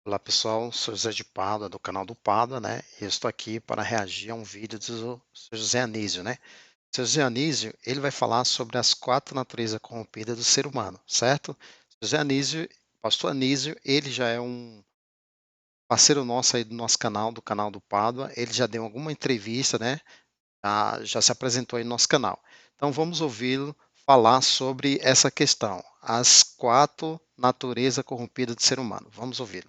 Olá pessoal, sou José de Pádua, do canal do Pádua, né? E eu estou aqui para reagir a um vídeo do seu José Anísio, né? Seu José Anísio, ele vai falar sobre as quatro naturezas corrompidas do ser humano, certo? José Anísio, pastor Anísio, ele já é um parceiro nosso aí do nosso canal, do canal do Pádua. Ele já deu alguma entrevista, né? Já se apresentou aí no nosso canal. Então vamos ouvi-lo falar sobre essa questão, as quatro naturezas corrompidas do ser humano. Vamos ouvi-lo.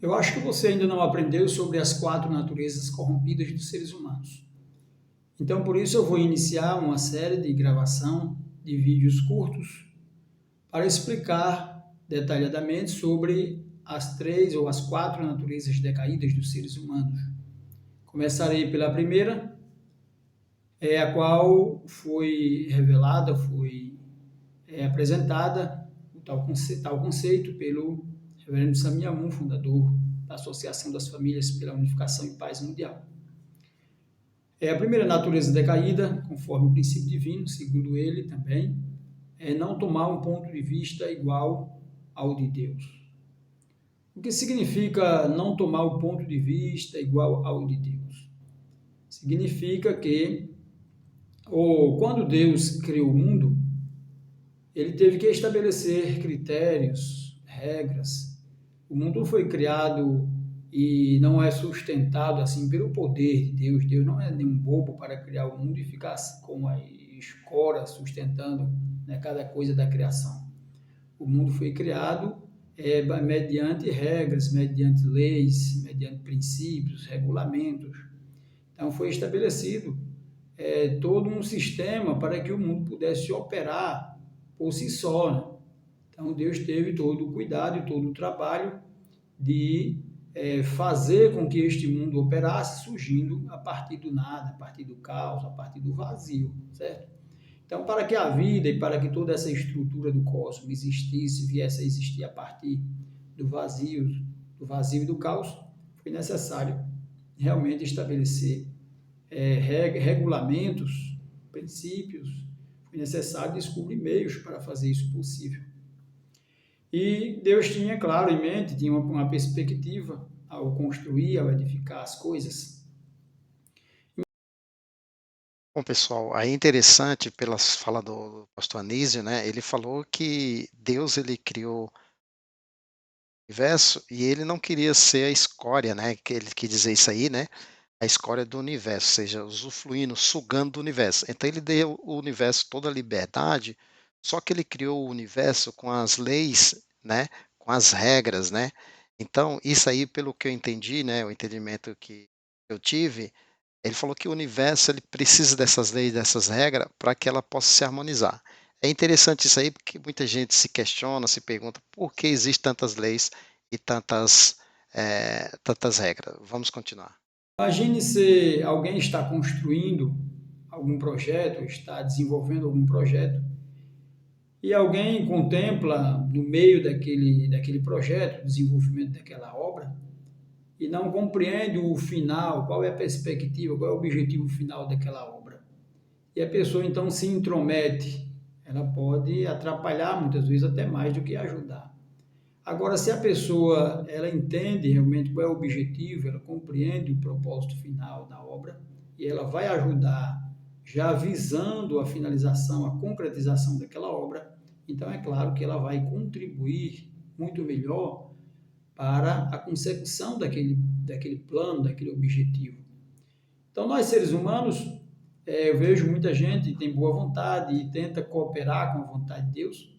Eu acho que você ainda não aprendeu sobre as quatro naturezas corrompidas dos seres humanos. Então, por isso, eu vou iniciar uma série de gravação de vídeos curtos para explicar detalhadamente sobre as três ou as quatro naturezas decaídas dos seres humanos. Começarei pela primeira, a qual foi revelada, foi apresentada o tal conceito pelo reverendo Sammy Amun, fundador da Associação das Famílias pela Unificação e Paz Mundial. É a primeira natureza decaída, conforme o princípio divino, segundo ele também, é não tomar um ponto de vista igual ao de Deus. O que significa não tomar o ponto de vista igual ao de Deus? Significa que, quando Deus criou o mundo, ele teve que estabelecer critérios, regras. O mundo foi criado e não é sustentado assim pelo poder de Deus. Deus não é nenhum bobo para criar o mundo e ficar com a escora sustentando, né, cada coisa da criação. O mundo foi criado mediante regras, mediante leis, mediante princípios, regulamentos. Então foi estabelecido todo um sistema para que o mundo pudesse operar por si só. Né? Então Deus teve todo o cuidado e todo o trabalho de fazer com que este mundo operasse, surgindo a partir do nada, a partir do caos, a partir do vazio, certo? Então, para que a vida e para que toda essa estrutura do cosmos existisse, viesse a existir a partir do vazio e do caos, foi necessário realmente estabelecer regulamentos, princípios, foi necessário descobrir meios para fazer isso possível. E Deus tinha, claro, em mente, tinha uma perspectiva ao construir, ao edificar as coisas. Bom, pessoal, aí é interessante pela fala do pastor Anísio, né? Ele falou que Deus ele criou o universo e ele não queria ser a escória, né? Que ele quis dizer isso aí, né? A escória do universo, ou seja, usufruindo, sugando do universo. Então ele deu o universo toda a liberdade, só que ele criou o universo com as leis, né? Com as regras, né? Então, isso aí, pelo que eu entendi, né? O entendimento que eu tive. Ele falou que o universo ele precisa dessas leis, dessas regras, para que ela possa se harmonizar. É interessante isso aí, porque muita gente se questiona, se pergunta por que existem tantas leis e tantas regras. Vamos continuar. Imagine se alguém está construindo algum projeto, está desenvolvendo algum projeto, e alguém contempla no meio daquele projeto, o desenvolvimento daquela obra, e não compreende o final, qual é a perspectiva, qual é o objetivo final daquela obra. E a pessoa então se intromete, ela pode atrapalhar muitas vezes até mais do que ajudar. Agora, se a pessoa ela entende realmente qual é o objetivo, ela compreende o propósito final da obra e ela vai ajudar já visando a finalização, a concretização daquela obra, então é claro que ela vai contribuir muito melhor para a consecução daquele plano, daquele objetivo. Então, nós seres humanos, eu vejo muita gente que tem boa vontade e tenta cooperar com a vontade de Deus,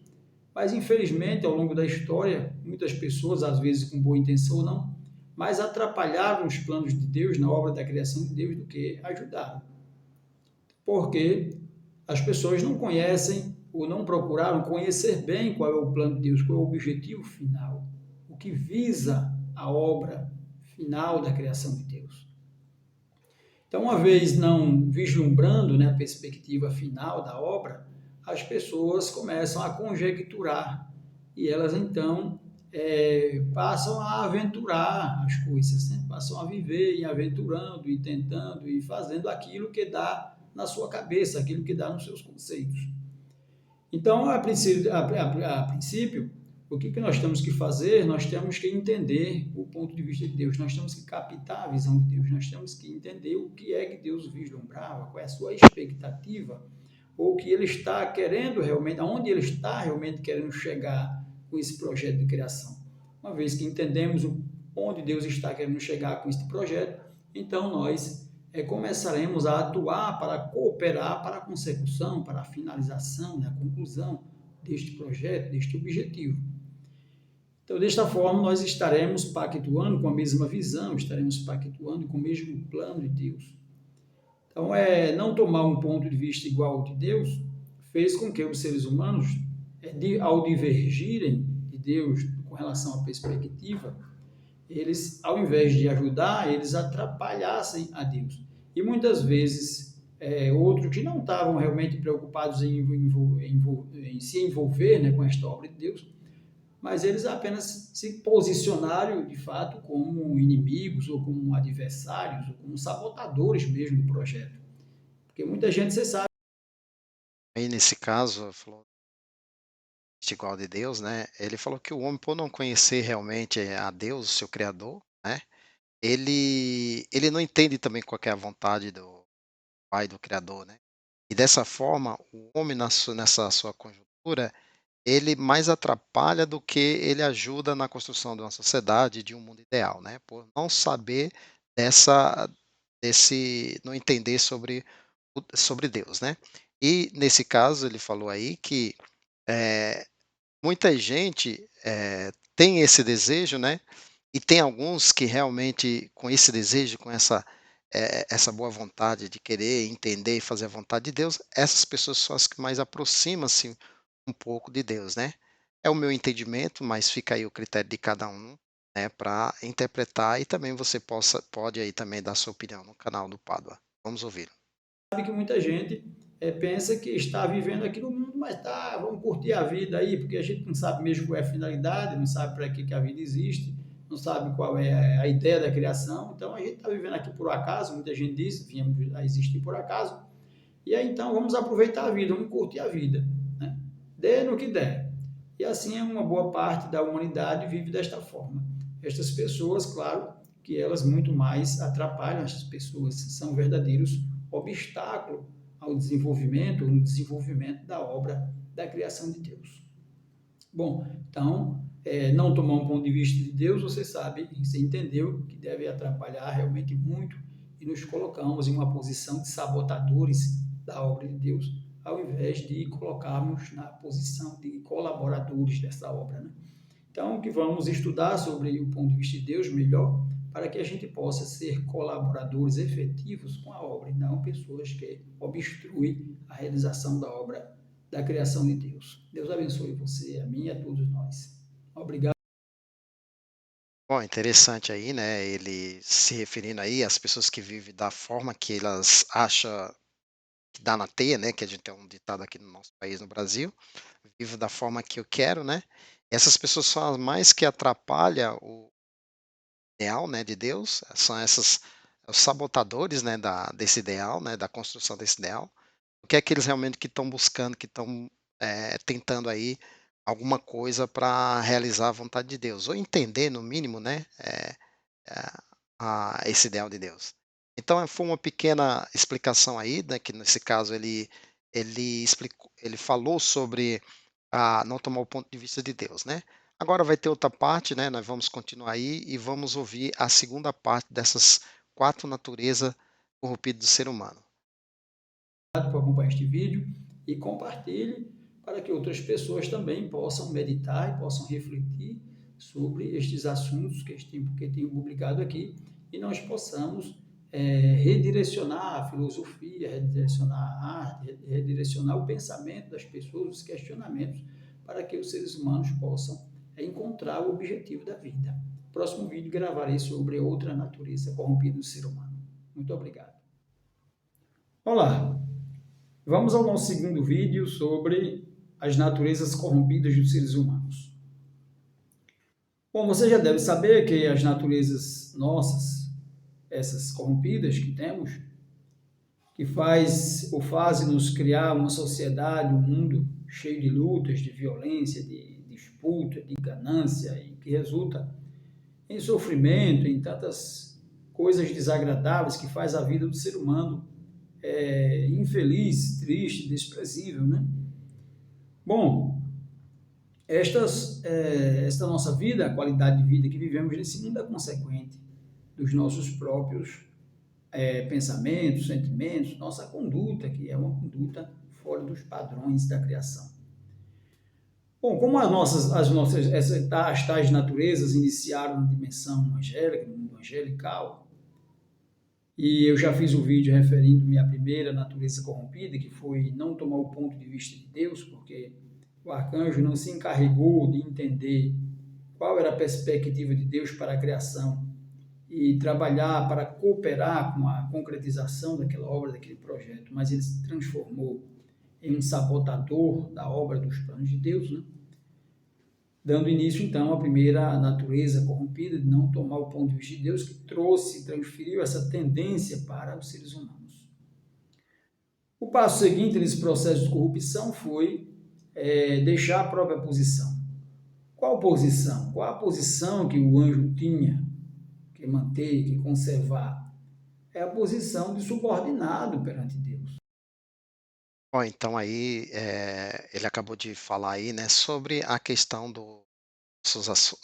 mas infelizmente, ao longo da história, muitas pessoas, às vezes com boa intenção ou não, mais atrapalharam os planos de Deus na obra da criação de Deus do que ajudaram. Porque as pessoas não conhecem ou não procuraram conhecer bem qual é o plano de Deus, qual é o objetivo final, o que visa a obra final da criação de Deus. Então, uma vez não vislumbrando, né, a perspectiva final da obra, as pessoas começam a conjecturar e elas então passam a aventurar as coisas, né? Passam a viver e aventurando e tentando e fazendo aquilo que dá na sua cabeça, aquilo que dá nos seus conceitos. Então, a princípio O que nós temos que fazer? Nós temos que entender o ponto de vista de Deus, nós temos que captar a visão de Deus, nós temos que entender o que é que Deus vislumbrava, qual é a sua expectativa, ou o que ele está querendo realmente, aonde ele está realmente querendo chegar com esse projeto de criação. Uma vez que entendemos onde Deus está querendo chegar com este projeto, então nós começaremos a atuar para cooperar para a consecução, para a finalização, a conclusão deste projeto, deste objetivo. Então, desta forma, nós estaremos pactuando com a mesma visão, estaremos pactuando com o mesmo plano de Deus. Então, não tomar um ponto de vista igual ao de Deus fez com que os seres humanos, ao divergirem de Deus com relação à perspectiva, eles, ao invés de ajudar, eles atrapalhassem a Deus. E muitas vezes, outros que não estavam realmente preocupados em se envolver, né, com esta obra de Deus, mas eles apenas se posicionaram, de fato, como inimigos, ou como adversários, ou como sabotadores mesmo do projeto. Porque muita gente, você sabe, Aí nesse caso, falou igual de Deus, né, ele falou que o homem, por não conhecer realmente a Deus, o seu criador, né, ele não entende também qual que é a vontade do Pai, do Criador, né. E dessa forma, o homem nessa sua conjuntura, ele mais atrapalha do que ele ajuda na construção de uma sociedade, de um mundo ideal, né, por não saber dessa desse não entender sobre Deus, né. E nesse caso ele falou aí que, eh, muita gente, tem esse desejo, né, e tem alguns que realmente com esse desejo, com essa boa vontade de querer entender e fazer a vontade de Deus, essas pessoas são as que mais aproximam-se um pouco de Deus, né. É o meu entendimento, mas fica aí o critério de cada um, né, para interpretar e também você pode aí também dar sua opinião no canal do Pádua. Vamos ouvir. que muita gente pensa que está vivendo aqui no mundo, mas tá, vamos curtir a vida aí, porque a gente não sabe mesmo qual é a finalidade, não sabe para que a vida existe, não sabe qual é a ideia da criação, então a gente está vivendo aqui por acaso, muita gente diz, viemos a existir por acaso, e aí então vamos aproveitar a vida, vamos curtir a vida, né? Dê no que der. E assim é uma boa parte da humanidade vive desta forma. Estas pessoas, claro, que elas muito mais atrapalham, essas pessoas são verdadeiros obstáculos ao desenvolvimento, no desenvolvimento da obra da criação de Deus. Bom, então, não tomar um ponto de vista de Deus, você sabe, você entendeu que deve atrapalhar realmente muito e nos colocamos em uma posição de sabotadores da obra de Deus, ao invés de colocarmos na posição de colaboradores dessa obra, né? Então, que vamos estudar sobre o ponto de vista de Deus melhor, para que a gente possa ser colaboradores efetivos com a obra, e não pessoas que obstruem a realização da obra da criação de Deus. Deus abençoe você, a mim e a todos nós. Obrigado. Bom, interessante aí, né, ele se referindo aí às pessoas que vivem da forma que elas acham que dá na teia, né, que a gente tem um ditado aqui no nosso país, no Brasil, vivo da forma que eu quero, né. Essas pessoas são as mais que atrapalham o ideal, né, de Deus, são os sabotadores, né, desse ideal, né, da construção desse ideal. O que é que eles realmente que estão buscando, que estão, tentando aí alguma coisa para realizar a vontade de Deus, ou entender no mínimo, né, esse ideal de Deus. Então, foi uma pequena explicação aí, né, que nesse caso ele falou sobre não tomar o ponto de vista de Deus, né. Agora vai ter outra parte, né, nós vamos continuar aí e vamos ouvir a segunda parte dessas 4 naturezas corrompidas do ser humano. Por acompanhar este vídeo e compartilhe para que outras pessoas também possam meditar e possam refletir sobre estes assuntos que tenho publicado aqui e nós possamos redirecionar a filosofia, redirecionar a arte, redirecionar o pensamento das pessoas, os questionamentos, para que os seres humanos possam encontrar o objetivo da vida. Próximo vídeo gravarei sobre outra natureza corrompida do ser humano. Muito obrigado. Olá! Vamos ao nosso segundo vídeo sobre as naturezas corrompidas dos seres humanos. Bom, você já deve saber que as naturezas nossas, essas corrompidas que temos, que fazem nos criar uma sociedade, um mundo cheio de lutas, de violência, de disputa, de ganância, e que resulta em sofrimento, em tantas coisas desagradáveis que faz a vida do ser humano infeliz, triste, desprezível, né? Bom, esta nossa vida, a qualidade de vida que vivemos nesse mundo é consequente dos nossos próprios pensamentos, sentimentos, nossa conduta, que é uma conduta fora dos padrões da criação. Bom, como as tais naturezas iniciaram na dimensão angélica, no mundo angelical, e eu já fiz um vídeo referindo-me à primeira natureza corrompida, que foi não tomar o ponto de vista de Deus, porque o arcanjo não se encarregou de entender qual era a perspectiva de Deus para a criação e trabalhar para cooperar com a concretização daquela obra, daquele projeto, mas ele se transformou em um sabotador da obra dos planos de Deus, né? Dando início, então, à primeira natureza corrompida de não tomar o ponto de vista de Deus, que transferiu essa tendência para os seres humanos. O passo seguinte nesse processo de corrupção foi deixar a própria posição. Qual posição? Qual a posição que o anjo tinha que manter, que conservar? É a posição de subordinado perante Deus. Ó, então aí, ele acabou de falar aí, né, sobre a questão do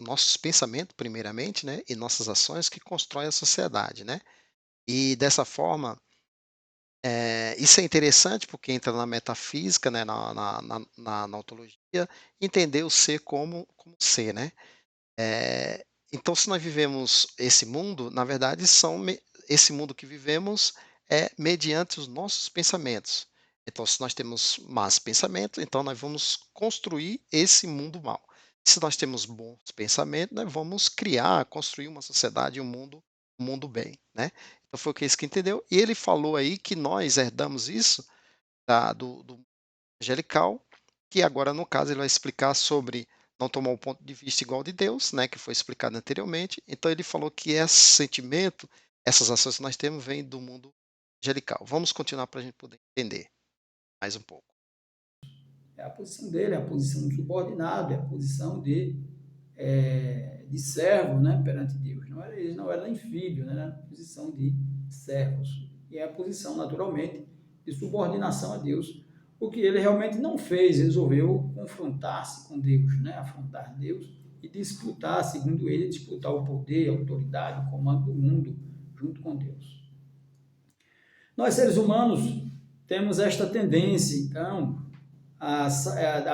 nossos pensamentos primeiramente, né, e nossas ações que constroem a sociedade, né. E dessa forma, isso é interessante porque entra na metafísica, né, na ontologia, entender o ser como ser, né. Então se nós vivemos esse mundo, na verdade esse mundo que vivemos é mediante os nossos pensamentos. Então se nós temos más pensamentos, então nós vamos construir esse mundo mal. Se nós temos bons pensamentos, nós vamos criar, construir uma sociedade, um mundo bem, né. Então foi o que esse que entendeu, e ele falou aí que nós herdamos isso do angelical, que agora no caso ele vai explicar sobre não tomar um ponto de vista igual de Deus, né, que foi explicado anteriormente. Então ele falou que esse sentimento, essas ações que nós temos vêm do mundo angelical. Vamos continuar para a gente poder entender mais um pouco. É a posição dele, é a posição de subordinado, é a posição de servo, né, perante Deus. Eles não eram nem filhos, né, era a posição de servos. E é a posição, naturalmente, de subordinação a Deus. O que ele realmente não fez, resolveu confrontar-se com Deus, né, afrontar Deus e disputar, segundo ele, disputar o poder, a autoridade, o comando do mundo junto com Deus. Nós, seres humanos, temos esta tendência, então, a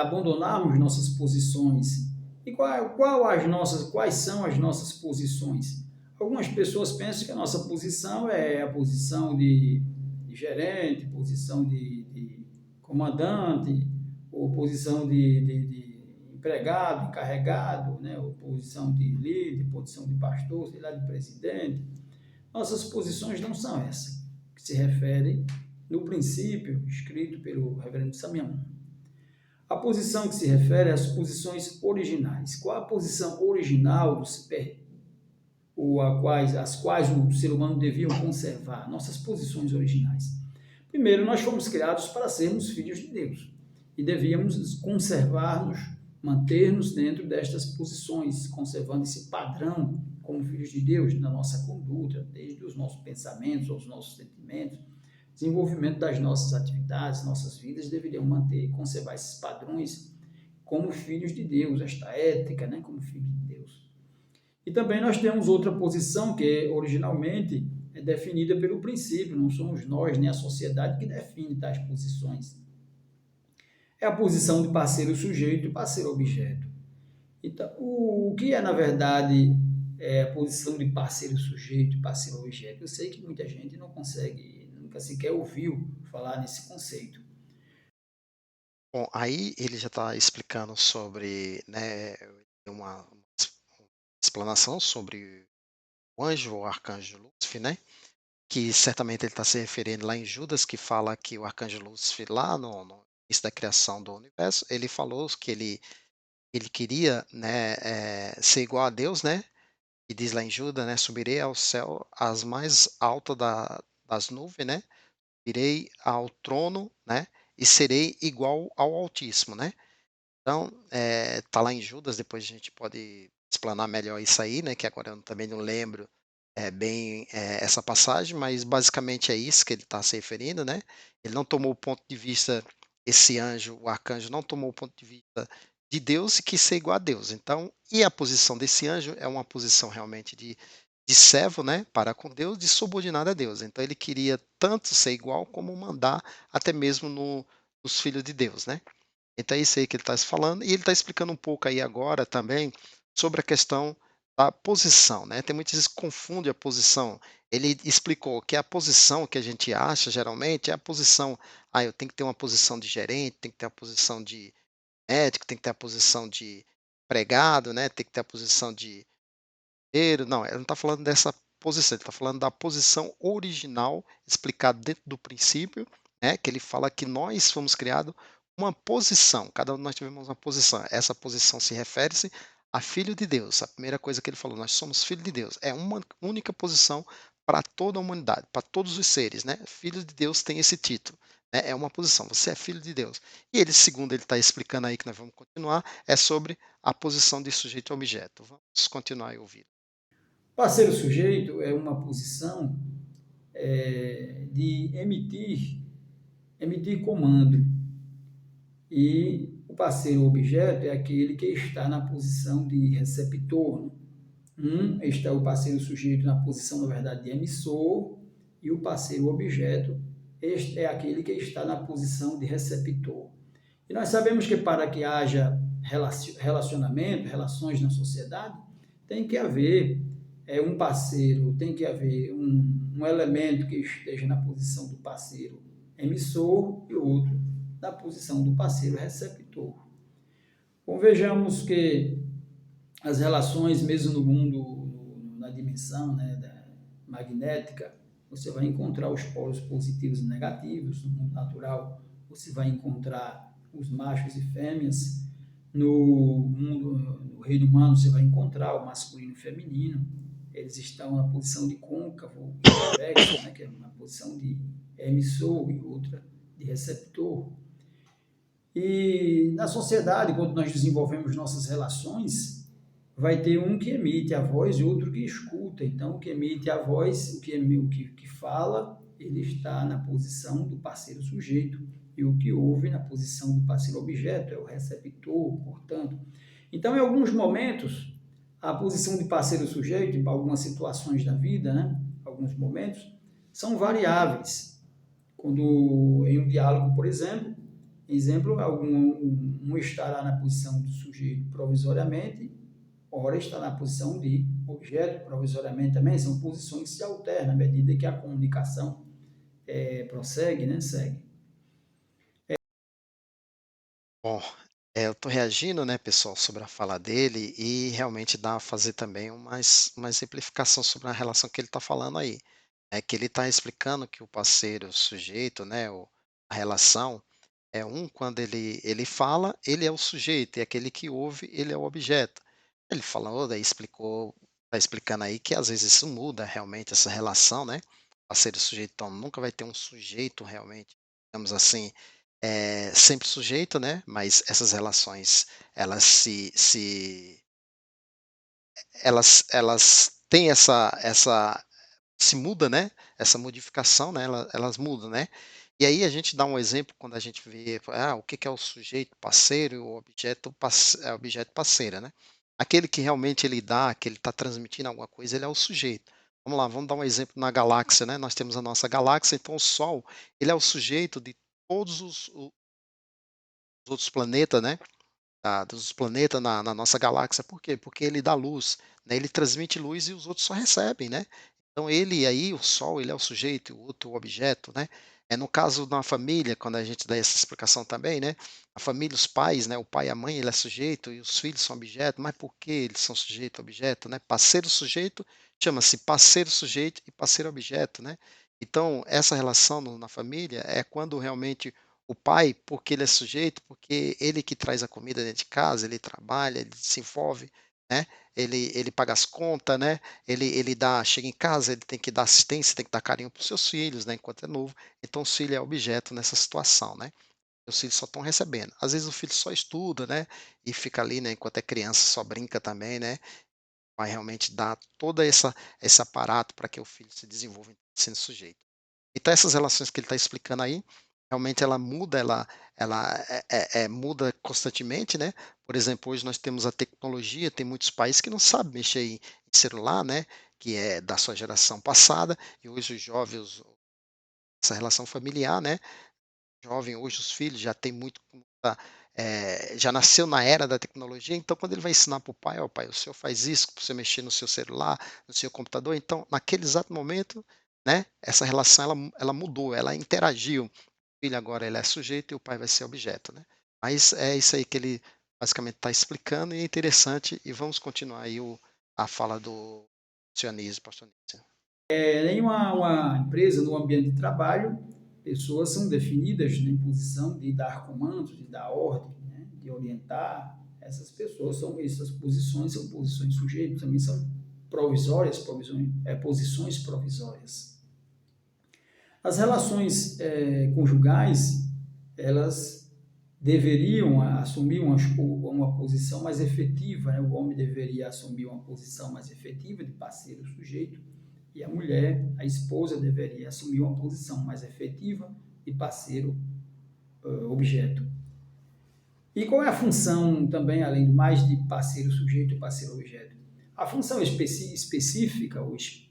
abandonarmos nossas posições. E quais são as nossas posições? Algumas pessoas pensam que a nossa posição é a posição de gerente, posição de comandante, ou posição de empregado, encarregado, né? Ou posição de líder, posição de pastor, sei lá, de presidente. Nossas posições não são essas, que se refere no princípio escrito pelo reverendo Samião. A posição que se refere às posições originais. Qual a posição original as quais o ser humano devia conservar? Nossas posições originais. Primeiro, nós fomos criados para sermos filhos de Deus e devíamos conservar-nos, manter-nos dentro destas posições, conservando esse padrão como filhos de Deus na nossa conduta, desde os nossos pensamentos aos nossos sentimentos, desenvolvimento das nossas atividades, nossas vidas deveriam manter e conservar esses padrões como filhos de Deus, esta ética, né, como filhos de Deus. E também nós temos outra posição que originalmente é definida pelo princípio, não somos nós nem a sociedade que define tais posições. É a posição de parceiro sujeito e parceiro objeto. Então, o que é, na verdade, a posição de parceiro sujeito e parceiro objeto? Eu sei que muita gente não consegue, nunca sequer ouviu falar nesse conceito. Bom, aí ele já está explicando sobre, né, uma explanação sobre o anjo ou arcanjo Lúcifer, né, que certamente ele está se referindo lá em Judas, que fala que o arcanjo Lúcifer, lá no início da criação do universo, ele falou que ele queria, né, ser igual a Deus, né, e diz lá em Judas, né, subirei ao céu as mais altas das nuvens, né, irei ao trono, né, e serei igual ao Altíssimo, né. Então, tá lá em Judas, depois a gente pode explanar melhor isso aí, né, que agora eu também não lembro, bem, essa passagem, mas basicamente é isso que ele está se referindo, né. Ele não tomou o ponto de vista esse anjo, o arcanjo não tomou o ponto de vista de Deus e quis ser igual a Deus. Então e a posição desse anjo é uma posição realmente de servo, né, para com Deus, de subordinado a Deus. Então ele queria tanto ser igual como mandar até mesmo nos filhos de Deus, né. Então é isso aí que ele está falando, e ele está explicando um pouco aí agora também sobre a questão da posição, né. Tem muitos que confundem a posição. Ele explicou que a posição que a gente acha geralmente é a posição, eu tenho que ter uma posição de gerente, tem que ter a posição de médico, tem que ter a posição de empregado, né, tem que ter a posição de não, ele não está falando dessa posição, ele está falando da posição original explicada dentro do princípio, né, que ele fala que nós fomos criados uma posição, cada um de nós tivemos uma posição. Essa posição se refere-se a filho de Deus. A primeira coisa que ele falou, nós somos filho de Deus. É uma única posição para toda a humanidade, para todos os seres, né? Filho de Deus tem esse título, né? É uma posição. Você é filho de Deus. E ele, segundo ele está explicando aí que nós vamos continuar, é sobre a posição de sujeito e objeto. Vamos continuar e ouvir. Parceiro sujeito é uma posição de emitir comando. E o parceiro objeto é aquele que está na posição de receptor. Está o parceiro sujeito na posição, na verdade, de emissor, e o parceiro objeto este é aquele que está na posição de receptor. E nós sabemos que para que haja relacionamento, relações na sociedade, tem que haver um parceiro, tem que haver um elemento que esteja na posição do parceiro emissor e outro na posição do parceiro receptor. Bom, vejamos que as relações, mesmo no mundo, na dimensão, né, magnética, você vai encontrar os polos positivos e negativos. No mundo natural, você vai encontrar os machos e fêmeas. No reino humano, você vai encontrar o masculino e feminino. Eles estão na posição de côncavo e convexo, né, que é uma posição de emissor e outra de receptor. E na sociedade, quando nós desenvolvemos nossas relações, vai ter um que emite a voz e outro que escuta. Então, o que emite a voz, o que fala, ele está na posição do parceiro sujeito, e o que ouve na posição do parceiro objeto, é o receptor, portanto. Então, em alguns momentos, a posição de parceiro sujeito, em algumas situações da vida, né, alguns momentos, são variáveis. Quando em um diálogo, por exemplo, um estará na posição do sujeito provisoriamente, ora está na posição de objeto provisoriamente também. São posições que se alternam à medida que a comunicação prossegue, né? Segue. Bom, eu estou reagindo, né, pessoal, sobre a fala dele e realmente dá a fazer também uma exemplificação sobre a relação que ele está falando aí. É que ele está explicando que o parceiro, o sujeito, né, a relação é um quando ele fala, ele é o sujeito, e aquele que ouve, ele é o objeto. Ele falou, daí explicou, está explicando aí que às vezes isso muda realmente essa relação, né? Parceiro e sujeito, então nunca vai ter um sujeito realmente, digamos assim, sempre sujeito, né? Mas essas relações, elas elas têm essa se muda, né, essa modificação, né, elas mudam, né. E aí a gente dá um exemplo quando a gente vê, o que que é o sujeito parceiro e o objeto parceira, né. Aquele que realmente ele dá, que ele está transmitindo alguma coisa, ele é o sujeito. Vamos lá, vamos dar um exemplo na galáxia, né, nós temos a nossa galáxia, então o Sol, ele é o sujeito de todos os outros planetas, né, dos planetas na nossa galáxia. Por quê? Porque ele dá luz, né, ele transmite luz e os outros só recebem, né. Então ele aí, o Sol, ele é o sujeito e o outro o objeto, né. No caso da família, quando a gente dá essa explicação também, né, a família, os pais, né, o pai e a mãe, ele é sujeito e os filhos são objeto, mas por que eles são sujeito e objeto, né? Parceiro sujeito chama-se parceiro sujeito e parceiro objeto, né. Então essa relação na família é quando realmente o pai, porque ele é sujeito, porque ele que traz a comida dentro de casa, ele trabalha, ele se envolve, né, ele paga as contas, né, ele dá chega em casa, ele tem que dar assistência, tem que dar carinho para os seus filhos, né, enquanto é novo, então os filhos é objeto nessa situação, né. os filhos só estão recebendo. Às vezes o filho só estuda, né, e fica ali, né, enquanto é criança, só brinca também, né, vai realmente dar toda essa esse aparato para que o filho se desenvolva sendo sujeito. Então essas relações que ele está explicando aí, realmente ela muda, ela muda constantemente, né. Por exemplo, hoje nós temos a tecnologia, tem muitos pais que não sabem mexer em celular, né, que é da sua geração passada, e hoje os jovens essa relação familiar, né, jovem hoje os filhos já tem muito já nasceu na era da tecnologia, então quando ele vai ensinar para o pai: "Ó pai, o senhor faz isso para você mexer no seu celular, no seu computador", então naquele exato momento, né, essa relação ela mudou, ela interagiu. O filho agora ele é sujeito e o pai vai ser objeto, né. Mas é isso aí que ele basicamente está explicando e é interessante e vamos continuar aí a fala do sionismo, pastor Nícia. Em uma empresa, no ambiente de trabalho, pessoas são definidas em posição de dar comandos, de dar ordem, né, de orientar. Essas posições são posições sujeitos, também são provisórias, posições provisórias. As relações conjugais, elas deveriam assumir uma posição mais efetiva, né? O homem deveria assumir uma posição mais efetiva de parceiro sujeito e a mulher, a esposa, deveria assumir uma posição mais efetiva de parceiro objeto. E qual é a função também, além do mais de parceiro sujeito e parceiro objeto? A função específica, ou as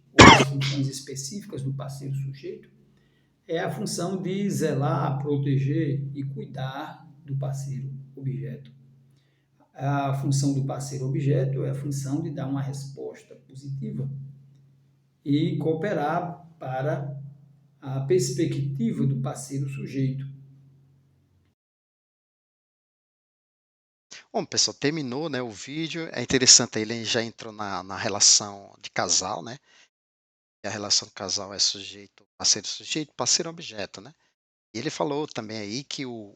funções específicas do parceiro sujeito, é a função de zelar, proteger e cuidar do parceiro objeto. A função do parceiro objeto é a função de dar uma resposta positiva e cooperar para a perspectiva do parceiro sujeito. Bom, pessoal, terminou, né, o vídeo. É interessante, ele já entrou na relação de casal, né? E a relação do casal é sujeito, parceiro objeto, né? E ele falou também aí que o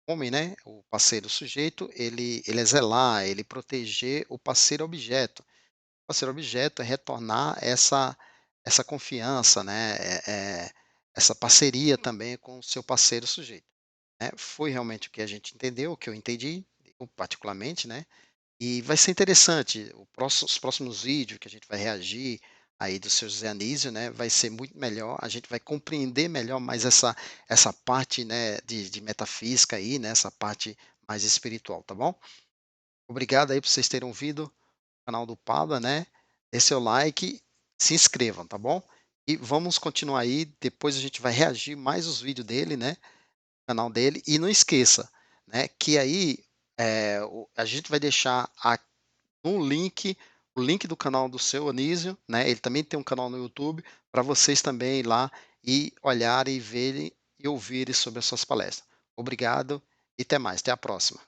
homem, né, o parceiro sujeito, ele é zelar, ele proteger o parceiro objeto. O parceiro objeto é retornar essa confiança, né, essa parceria também com o seu parceiro sujeito, né. Foi realmente o que a gente entendeu, o que eu entendi, eu particularmente, né. E vai ser interessante, os próximos vídeos que a gente vai reagir aí do seu José Anísio, né, vai ser muito melhor, a gente vai compreender melhor mais essa parte, né, de metafísica aí, né, essa parte mais espiritual, tá bom? Obrigado aí por vocês terem ouvido o canal do Pablo, né, dê seu like, se inscrevam, tá bom? E vamos continuar aí, depois a gente vai reagir mais os vídeos dele, né, canal dele, e não esqueça, né, que aí, a gente vai deixar um link, o link do canal do seu Anísio, né, ele também tem um canal no YouTube, para vocês também ir lá e olharem, verem e ouvirem sobre as suas palestras. Obrigado e até mais, até a próxima.